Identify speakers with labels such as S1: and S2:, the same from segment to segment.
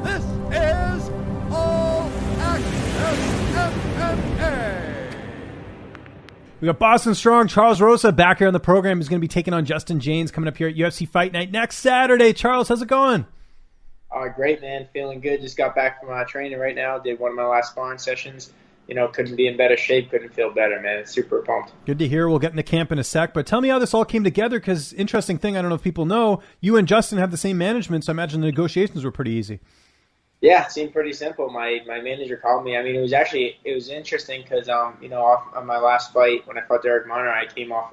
S1: This is All Access MMA.
S2: We got Boston Strong, Charles Rosa back here on the program. He's going to be taking on Justin Jaynes coming up here at UFC Fight Night next Saturday. Charles, how's it going?
S3: Great, man. Feeling good. Just got back from training right now. Did one of my last sparring sessions. Couldn't be in better shape. Couldn't feel better, man. Super pumped.
S2: Good to hear. We'll get into camp in a sec. But tell me how this all came together, because interesting thing, I don't know if people know, you and Justin have the same management, so I imagine the negotiations were pretty easy.
S3: Yeah, it seemed pretty simple. My manager called me. I mean, it was interesting because, on my last fight, when I fought Derek Minor, I came off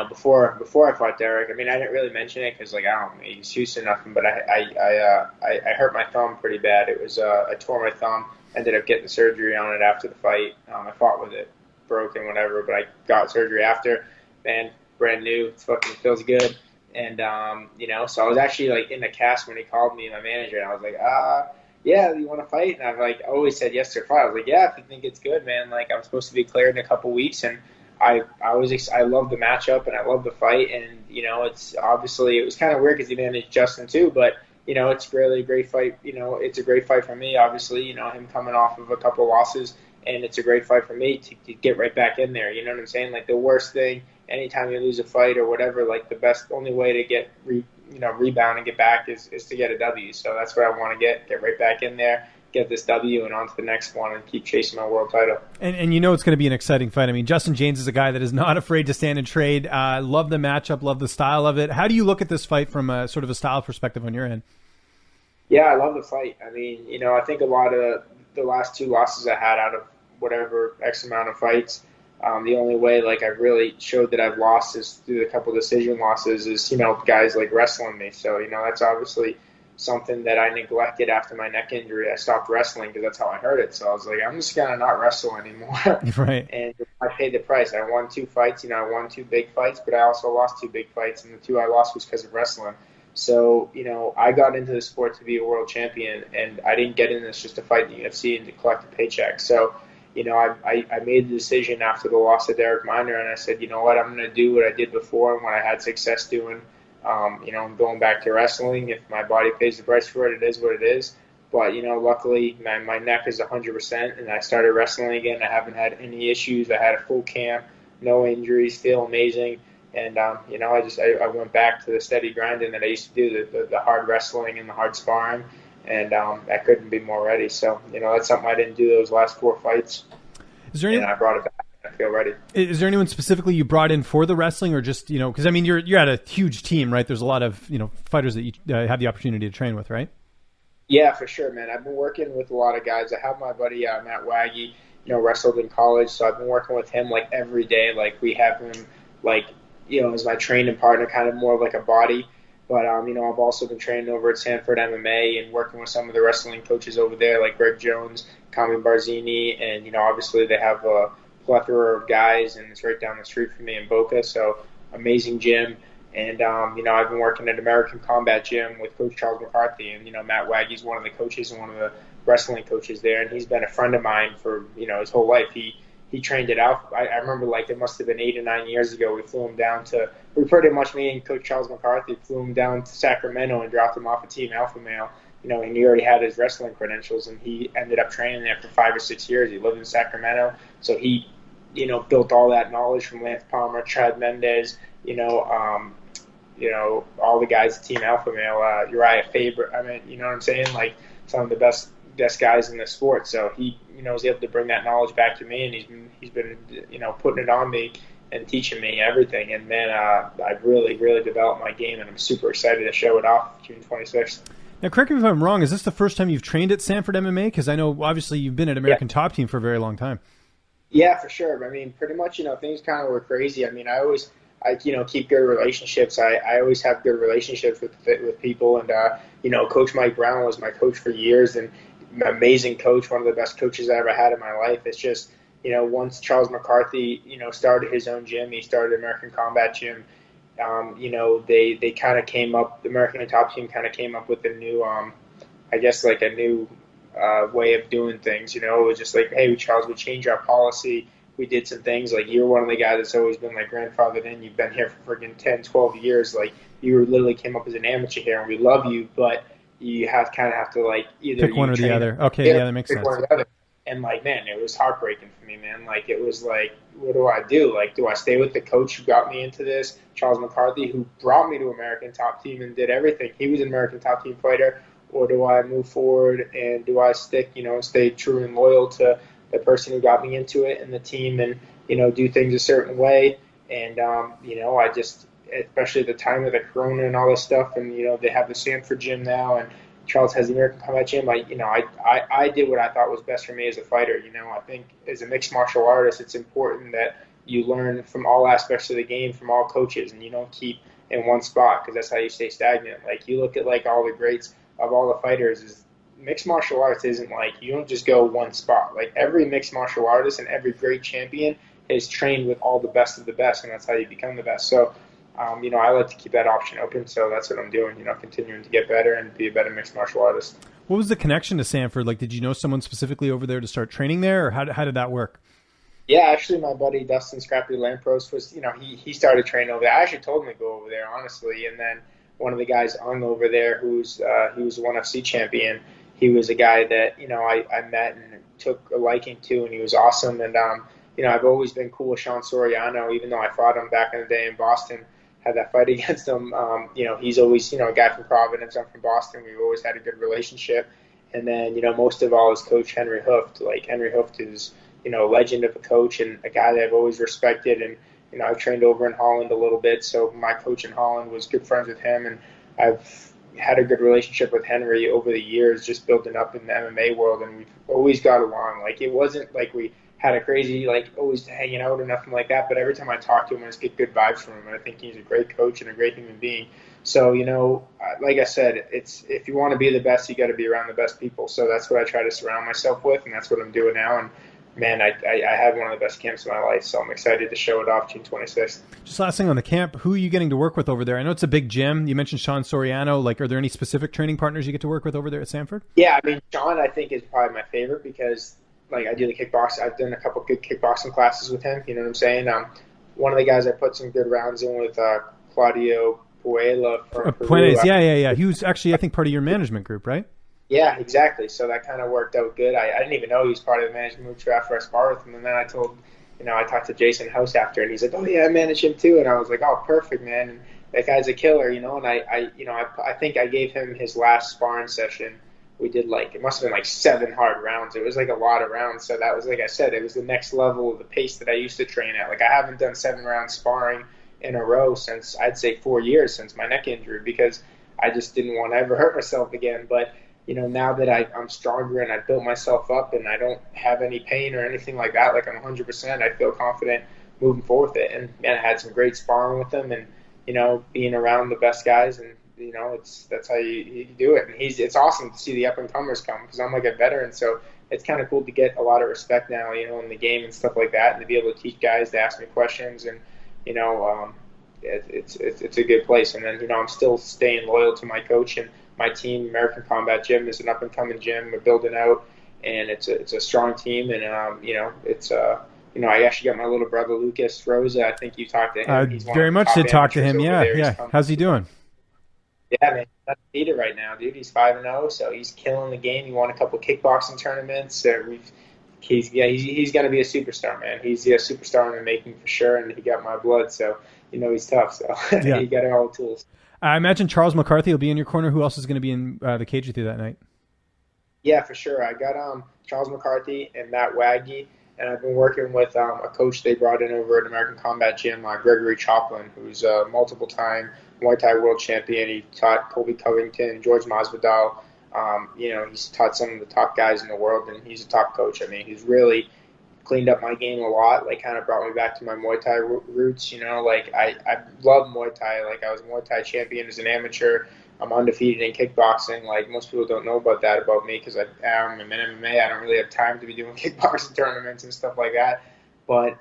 S3: before I fought Derek. I mean, I didn't really mention it because, I don't make excuse or nothing, but I hurt my thumb pretty bad. It was, I tore my thumb, ended up getting surgery on it after the fight. I fought with it broken, whatever, but I got surgery after. Man, brand new. It fucking feels good. And, so I was actually, in the cast when he called me, my manager, and I was like, yeah, you want to fight? And I've, always said yes to a fight. I was like, yeah, if you think it's good, man. I'm supposed to be cleared in a couple weeks, and I love the matchup, and I love the fight, and, it's obviously, it was kind of weird because he managed Justin too, but, it's really a great fight. It's a great fight for me, obviously, him coming off of a couple losses, and it's a great fight for me to get right back in there. You know what I'm saying? The worst thing, anytime you lose a fight or whatever, the best, only way to get, rebound and get back is to get a W. So that's what I want to get right back in there, get this W and on to the next one and keep chasing my world title.
S2: And it's going to be an exciting fight. I mean, Justin Jaynes is a guy that is not afraid to stand and trade. Love the matchup, love the style of it. How do you look at this fight from a sort of a style perspective on your end?
S3: Yeah, I love the fight. I mean, I think a lot of the last two losses I had out of whatever X amount of fights, the only way I really showed that I've lost is through a couple decision losses is, guys wrestling me. So, that's obviously something that I neglected after my neck injury. I stopped wrestling because that's how I hurt it. So I was like, I'm just going to not wrestle anymore.
S2: Right.
S3: And I paid the price. I won 2 fights. I won 2 big fights, but I also lost 2 big fights. And the 2 I lost was because of wrestling. So, I got into the sport to be a world champion, and I didn't get in this just to fight in the UFC and to collect a paycheck. So, I made the decision after the loss of Derek Minor, and I said, you know what, I'm going to do what I did before and what I had success doing. I'm going back to wrestling. If my body pays the price for it, it is what it is. But, luckily, my neck is 100%, and I started wrestling again. I haven't had any issues. I had a full camp, no injuries, feel amazing. And, I went back to the steady grinding that I used to do, the hard wrestling and the hard sparring. And I couldn't be more ready. So, that's something I didn't do those last 4 fights. And I brought it back. I feel ready.
S2: Is there anyone specifically you brought in for the wrestling, or just, because, I mean, you're at a huge team, right? There's a lot of, fighters that you have the opportunity to train with, right?
S3: Yeah, for sure, man. I've been working with a lot of guys. I have my buddy Matt Waggy, wrestled in college. So I've been working with him every day. We have him as my training partner, kind of more of a body. But, I've also been training over at Sanford MMA and working with some of the wrestling coaches over there, like Greg Jones, Kami Barzini, and, obviously they have a plethora of guys, and it's right down the street from me in Boca, so amazing gym. And, I've been working at American Combat Gym with Coach Charles McCarthy, and, Matt Waggy's one of the coaches and one of the wrestling coaches there, and he's been a friend of mine for, his whole life. He trained it out. I remember it must have been 8 or 9 years ago. We flew him down me and Coach Charles McCarthy flew him down to Sacramento and dropped him off at Team Alpha Male. And he already had his wrestling credentials, and he ended up training there for 5 or 6 years. He lived in Sacramento, so he, built all that knowledge from Lance Palmer, Chad Mendez, all the guys at Team Alpha Male, Uriah Faber. I mean, you know what I'm saying? Some of the best guys in the sport. So he, was able to bring that knowledge back to me, and he's been, putting it on me and teaching me everything. And man, I've really, really developed my game, and I'm super excited to show it off June 26th.
S2: Now, correct me if I'm wrong. Is this the first time you've trained at Sanford MMA? Because I know, obviously, you've been at American Top Team for a very long time.
S3: Yeah, for sure. I mean, pretty much, things kind of were crazy. I mean, I keep good relationships. I always have good relationships with people. And, Coach Mike Brown was my coach for years, and amazing coach, one of the best coaches I ever had in my life. It's just, once Charles McCarthy, started his own gym, he started American Combat Gym, they kind of came up, the American Top Team kind of came up with a new, a new way of doing things. It was just hey, Charles, we changed our policy. We did some things, you're one of the guys that's always been grandfathered in. You've been here for freaking 10, 12 years. You literally came up as an amateur here, and we love you, but you kind of have to like either
S2: pick one or the other. Okay, yeah, that makes sense.
S3: One or the other. And like, man, it was heartbreaking for me, man. Like, it was like, what do I do? Like, do I stay with the coach who got me into this, Charles McCarthy, who brought me to American Top Team and did everything? He was an American Top Team fighter. Or do I move forward and do I stick, stay true and loyal to the person who got me into it and the team and, do things a certain way? And, I just, especially at the time of the Corona and all this stuff, and, they have the Sanford gym now, and Charles has the American Combat Gym. I did what I thought was best for me as a fighter. I think as a mixed martial artist, it's important that you learn from all aspects of the game, from all coaches, and you don't keep in one spot, because that's how you stay stagnant. Like, you look at like all the greats of all the fighters, is mixed martial arts isn't like, you don't just go one spot. Like, every mixed martial artist and every great champion is trained with all the best of the best, and that's how you become the best. So, I like to keep that option open, so that's what I'm doing, continuing to get better and be a better mixed martial artist.
S2: What was the connection to Sanford? Like, did you know someone specifically over there to start training there, or how did that work?
S3: Yeah, actually, my buddy Dustin Scrappy Lampros was, he started training over there. I actually told him to go over there, honestly, and then one of the guys hung over there he was a ONE FC champion. He was a guy that, I met and took a liking to, and he was awesome. And, I've always been cool with Sean Soriano, even though I fought him back in the day in Boston, had that fight against him. He's always, a guy from Providence. I'm from Boston. We've always had a good relationship. And then, most of all is Coach Henry Hooft. Like, Henry Hooft is, a legend of a coach and a guy that I've always respected. And, I've trained over in Holland a little bit, so my coach in Holland was good friends with him, and I've had a good relationship with Henry over the years, just building up in the MMA world, and we've always got along. Like, it wasn't like we had a crazy, like, always hanging out or nothing like that, but every time I talk to him, I just get good vibes from him, and I think he's a great coach and a great human being. So, like I said, it's, if you want to be the best, you got to be around the best people. So that's what I try to surround myself with, and that's what I'm doing now. And man, I had one of the best camps of my life, so I'm excited to show it off June 26th.
S2: Just last thing on the camp, who are you getting to work with over there? I know it's a big gym. You mentioned Sean Soriano. Like, are there any specific training partners you get to work with over there at Sanford?
S3: Yeah, I mean, Sean, I think, is probably my favorite because, like, I do the kickbox. I've done a couple good kickboxing classes with him. You know what I'm saying? One of the guys I put some good rounds in with Claudio Puella from Peru.
S2: Yeah. He was actually, I think, part of your management group, right?
S3: Yeah, exactly. So that kind of worked out good. I didn't even know he was part of the management group after I sparred with him. And then I talked to Jason House after, and he's like, "Oh yeah, I manage him too." And I was like, "Oh, perfect, man." And that guy's a killer, And I think I gave him his last sparring session. We did it must have been 7 hard rounds. It was a lot of rounds. So that was, like I said, it was the next level of the pace that I used to train at. Like, I haven't done 7 rounds sparring in a row since, I'd say, 4 years since my neck injury, because I just didn't want to ever hurt myself again. But now that I'm stronger and I built myself up and I don't have any pain or anything like that, like, I'm 100%, I feel confident moving forward with it. And, man, I had some great sparring with him and, being around the best guys, and, that's how you do it. And it's awesome to see the up-and-comers come, because I'm like a veteran, so it's kind of cool to get a lot of respect now, in the game and stuff like that, and to be able to teach guys to ask me questions, and, it's a good place. And then, I'm still staying loyal to my coach and my team. American Combat Gym is an up-and-coming gym. We're building out, and it's a strong team. And, I actually got my little brother, Lucas Rosa. I think you talked to him. He's
S2: very much did talk to him, yeah. How's he doing?
S3: Yeah, man, he's it right now, dude. He's 5-0, so he's killing the game. He won a couple kickboxing tournaments. He's going to be a superstar, man. He's a superstar in the making for sure, and he got my blood, so he's tough. So
S2: yeah.
S3: He got all the tools.
S2: I imagine Charles McCarthy will be in your corner. Who else is going to be in the cage with you that night?
S3: Yeah, for sure. I got Charles McCarthy and Matt Waggy, and I've been working with a coach they brought in over at American Combat Gym, Gregory Choplin, who's a multiple-time Muay Thai world champion. He taught Colby Covington, George Masvidal. He's taught some of the top guys in the world, and he's a top coach. I mean, he's really cleaned up my game a lot, kind of brought me back to my Muay Thai roots, I love Muay Thai. I was a Muay Thai champion as an amateur. I'm undefeated in kickboxing. Most people don't know about that about me, because I'm in MMA. I don't really have time to be doing kickboxing tournaments and stuff like that. But,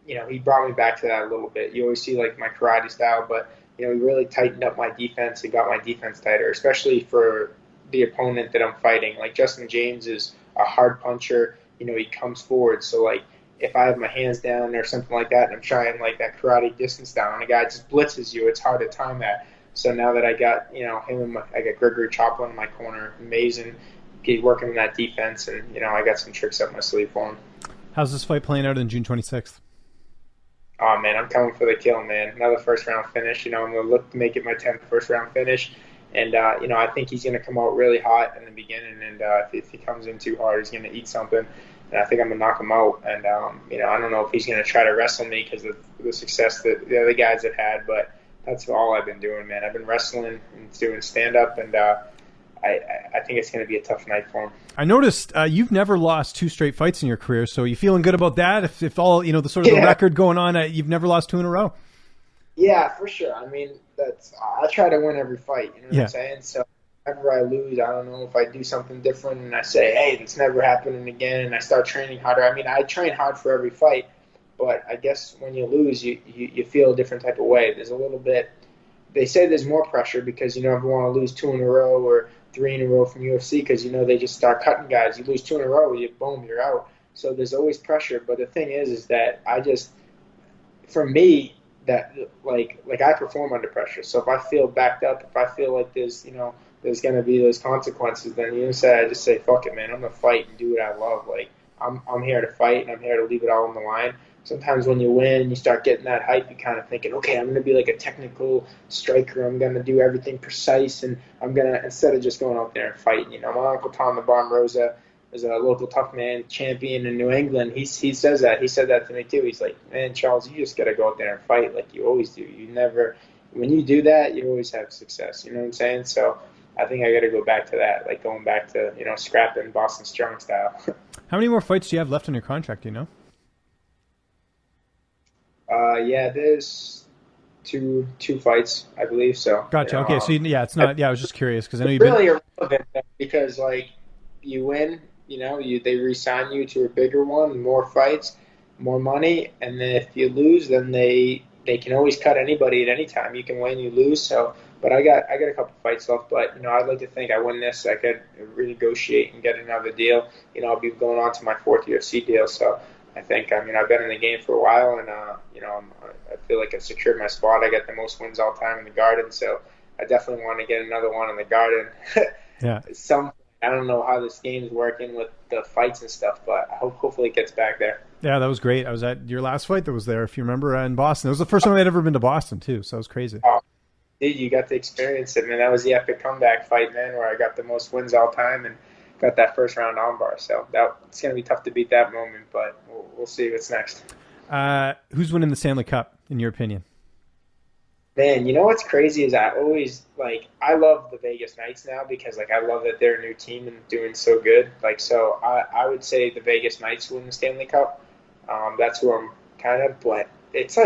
S3: he brought me back to that a little bit. You always see, my karate style, but, he really tightened up my defense and got my defense tighter, especially for the opponent that I'm fighting. Justin Jaynes is a hard puncher. He comes forward. So, if I have my hands down or something like that, and I'm trying, that karate distance down, and a guy just blitzes you, it's hard to time that. So now that I got, him and I got Gregory Choplin in my corner, amazing. He's working on that defense, and, I got some tricks up my sleeve for him.
S2: How's this fight playing out on June 26th?
S3: Oh, man, I'm coming for the kill, man. Another first-round finish. I'm going to look to make it my 10th first-round finish. And, I think he's going to come out really hot in the beginning. And if he comes in too hard, he's going to eat something. And I think I'm going to knock him out. And, I don't know if he's going to try to wrestle me because of the success that the other guys have had. But that's all I've been doing, man. I've been wrestling and doing stand-up. And I think it's going to be a tough night for him. I
S2: noticed you've never lost 2 straight fights in your career, so are you feeling good about that? If all, the sort of the record going on, you've never lost 2 in a row?
S3: Yeah, for sure. I mean, I try to win every fight, you know what I'm saying? So whenever I lose, I don't know if I do something different and I say, hey, it's never happening again, and I start training harder. I mean, I train hard for every fight, but I guess when you lose, you feel a different type of way. There's a little bit, they say there's more pressure because you never want to lose 2 in a row or 3 in a row from UFC because, they just start cutting guys. You lose 2 in a row, boom, you're out. So there's always pressure. But the thing is that for me, that like I perform under pressure. So if I feel backed up, if I feel like there's going to be those consequences, then I just say, fuck it, man. I'm going to fight and do what I love. Like, I'm here to fight and I'm here to leave it all on the line. Sometimes when you win and you start getting that hype, you kind of thinking, okay, I'm going to be like a technical striker. I'm going to do everything precise, and I'm going to, instead of just going out there and fighting. My Uncle Tom the Bomb Rosa is a local tough man champion in New England. He says that. He said that to me too. He's like, man, Charles, you just got to go out there and fight like you always do. When you do that, you always have success. You know what I'm saying? So I think I got to go back to that, like going back to, scrapping Boston Strong style.
S2: How many more fights do you have left in your contract, do you know?
S3: There's two fights, I believe. So
S2: gotcha. Okay, so it's not. Yeah, I was just curious because I know you've
S3: really irrelevant because like you win, they re-sign you to a bigger one, more fights, more money, and then if you lose, then they can always cut anybody at any time. You can win, you lose. So, but I got a couple fights left. But I'd like to think I win this, I could renegotiate and get another deal. I'll be going on to my 4th UFC deal. So. I think, I've been in the game for a while, and, I feel like I've secured my spot. I got the most wins all time in the Garden, so I definitely want to get another one in the Garden.
S2: Yeah.
S3: I don't know how this game's working with the fights and stuff, but hopefully it gets back there.
S2: Yeah, that was great. I was at your last fight that was there, if you remember, in Boston. It was the first time I'd ever been to Boston, too, so it was crazy.
S3: Oh, dude, you got to experience it, man. That was the epic comeback fight, man, where I got the most wins all time, and got that first round armbar. So it's going to be tough to beat that moment, but we'll see what's next.
S2: Who's winning the Stanley Cup, in your opinion?
S3: Man, what's crazy is I always, I love the Vegas Knights now because, I love that they're a new team and doing so good. So I would say the Vegas Knights win the Stanley Cup. That's who I'm kind of, but it's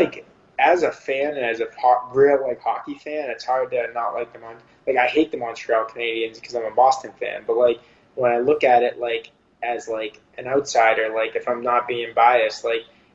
S3: as a fan and as a real, hockey fan, it's hard to not like them. I hate the Montreal Canadiens because I'm a Boston fan, but, when I look at it as an outsider, if I'm not being biased,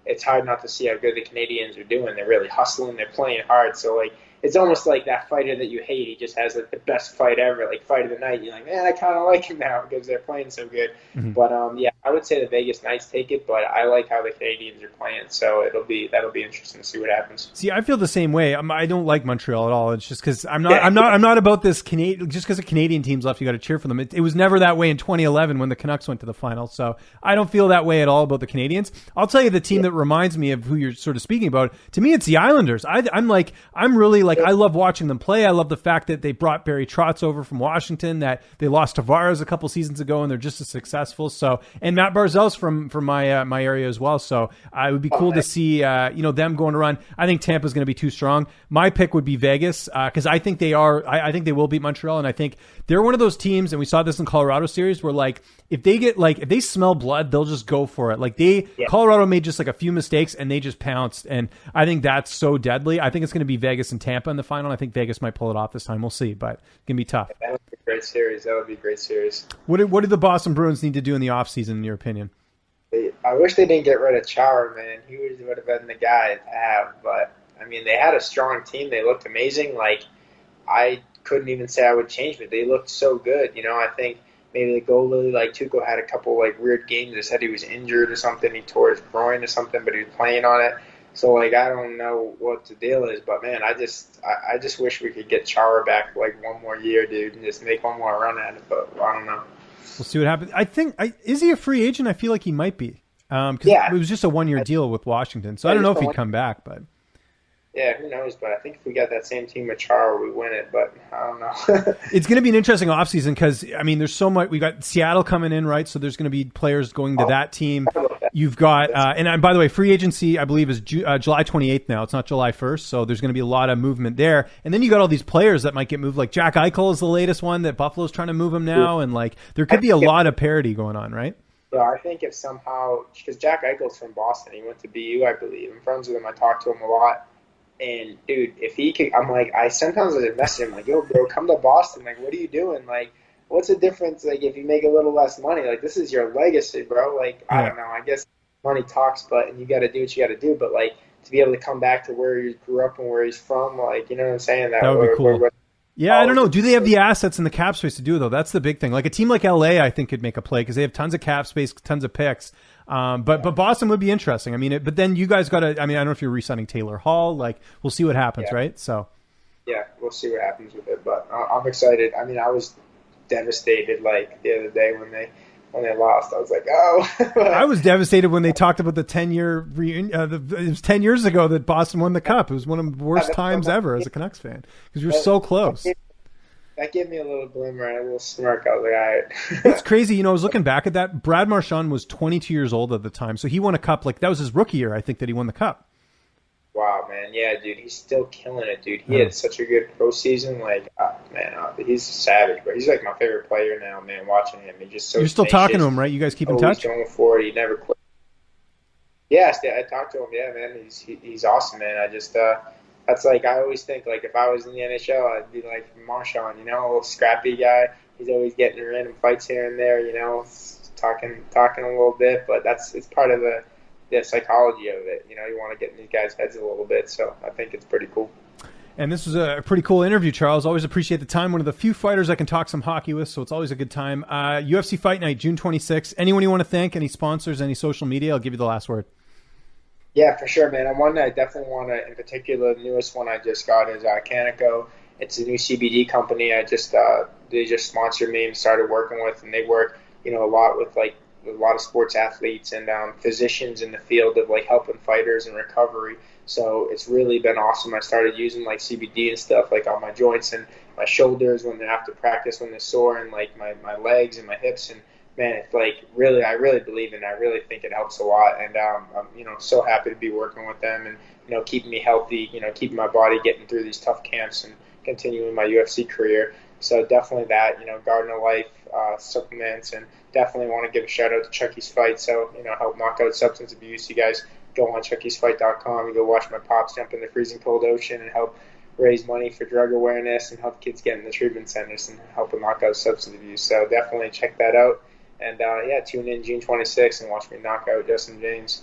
S3: it's hard not to see how good the Canadians are doing. They're really hustling, they're playing hard. So it's almost like that fighter that you hate. He just has the best fight ever, fight of the night. You're like, man, I kind of like him now because they're playing so good. Mm-hmm. But I would say the Vegas Knights take it, but I like how the Canadians are playing. So that'll be interesting to see what happens.
S2: See, I feel the same way. I don't like Montreal at all. It's just because I'm not about this Canadian. Just because the Canadian team's left, you got to cheer for them. It was never that way in 2011 when the Canucks went to the final. So I don't feel that way at all about the Canadians. I'll tell you the team that reminds me of who you're sort of speaking about. To me, it's the Islanders. I'm really I love watching them play. I love the fact that they brought Barry Trotz over from Washington, that they lost Tavares a couple seasons ago, and they're just as successful. So, and Matt Barzell's from my area as well. So it would be cool to see them going to run. I think Tampa's going to be too strong. My pick would be Vegas because I think they are. I think they will beat Montreal, and I think they're one of those teams. And we saw this in Colorado series where if they smell blood, they'll just go for it. Colorado made just a few mistakes and they just pounced, and I think that's so deadly. I think it's going to be Vegas and Tampa in the final. I think Vegas might pull it off this time. We'll see, but it's going to be tough.
S3: That would be a great series.
S2: What do the Boston Bruins need to do in the offseason, in your opinion?
S3: I wish they didn't get rid of Chara, man. He would have been the guy to have, but they had a strong team. They looked amazing. I couldn't even say I would change it. They looked so good. I think maybe the goalie, Tuukka, had a couple weird games. They said he was injured or something. He tore his groin or something, but he was playing on it. So like I don't know what the deal is, but man, I just wish we could get Chara back like one more year, dude, and just make one more run at it. But I don't know.
S2: We'll see what happens. I think is he a free agent? I feel like he might be. Because it was just a 1-year deal with Washington, so I don't know if he'd come back, but.
S3: Yeah, who knows? But I think if we got that same team with Chara, we win it. But I don't know.
S2: It's going to be an interesting offseason because, I mean, there's so much. We got Seattle coming in, right? So there's going to be players going to that team. You've got, and by the way, free agency, I believe, is July 28th now. It's not July 1st. So there's going to be a lot of movement there. And then you got all these players that might get moved. Like Jack Eichel is the latest one that Buffalo's trying to move him now. And like, there could be a lot of parity going on, right?
S3: So I think if somehow, because Jack Eichel's from Boston, he went to BU, I believe. I'm friends with him. I talk to him a lot. And dude, if he could, I'm like, sometimes I message him like, yo, bro, come to Boston. Like, what are you doing? Like, what's the difference? Like, if you make a little less money, like, this is your legacy, bro. Like, I don't know. I guess money talks, and you got to do what you got to do. But like, to be able to come back to where he grew up and where he's from, like, you know what I'm saying?
S2: That would be cool. Yeah, I don't know. Do they have the assets and the cap space to do it, though? That's the big thing. Like a team like LA, I think could make a play because they have tons of cap space, tons of picks. But Boston would be interesting. I mean, but then you guys got to. I mean, I don't know if you're re-signing Taylor Hall. Like, we'll see what happens, right? So. Yeah,
S3: we'll see what happens with it. But I'm excited. I mean, I was devastated like the other day when they lost. I was like, oh.
S2: I was devastated when they talked about the 10-year reunion. It was 10 years ago that Boston won the Cup. It was one of the worst times ever as a Canucks fan because we were so close.
S3: That gave me a little glimmer and a little smirk. I was like, all right.
S2: It's crazy. You know, I was looking back at that. Brad Marchand was 22 years old at the time. So he won a Cup. Like, that was his rookie year, I think, that he won the Cup.
S3: Wow, man. Yeah, dude. He's still killing it, dude. He had such a good pro season. Like, he's a savage, bro. He's like my favorite player now, man, watching him. He's just so
S2: You're still talking to him, right? You guys keep in touch?
S3: He's going for it. He never quit. Yeah, I talked to him. Yeah, man. He's awesome, man. I just, that's like, I always think, like, if I was in the NHL, I'd be like Marchand, you know, a little scrappy guy. He's always getting random fights here and there, you know, talking a little bit. But it's part of the psychology of it. You know, you want to get in these guys' heads a little bit. So I think it's pretty cool.
S2: And this was a pretty cool interview, Charles. Always appreciate the time. One of the few fighters I can talk some hockey with, so it's always a good time. UFC Fight Night, June 26th. Anyone you want to thank? Any sponsors? Any social media? I'll give you the last word.
S3: Yeah, for sure, man. And one that I definitely want to, in particular, the newest one I just got is Canico. It's a new CBD company. They just sponsored me and started working with, and they work, you know, a lot with like a lot of sports athletes and physicians in the field of like helping fighters and recovery. So it's really been awesome. I started using like CBD and stuff like on my joints and my shoulders when they're after practice when they're sore, and like my legs and my hips. And man, it's like really, I really believe in it. I really think it helps a lot. And I'm, you know, so happy to be working with them and, you know, keeping me healthy, you know, keeping my body getting through these tough camps and continuing my UFC career. So definitely that, you know, Garden of Life supplements, and definitely want to give a shout out to Chucky's Fight. So, you know, help knock out substance abuse. You guys go on chuckysfight.com and go watch my pops jump in the freezing cold ocean and help raise money for drug awareness and help kids get in the treatment centers and help them knock out substance abuse. So definitely check that out. And, tune in June 26th and watch me knock out Justin Jaynes.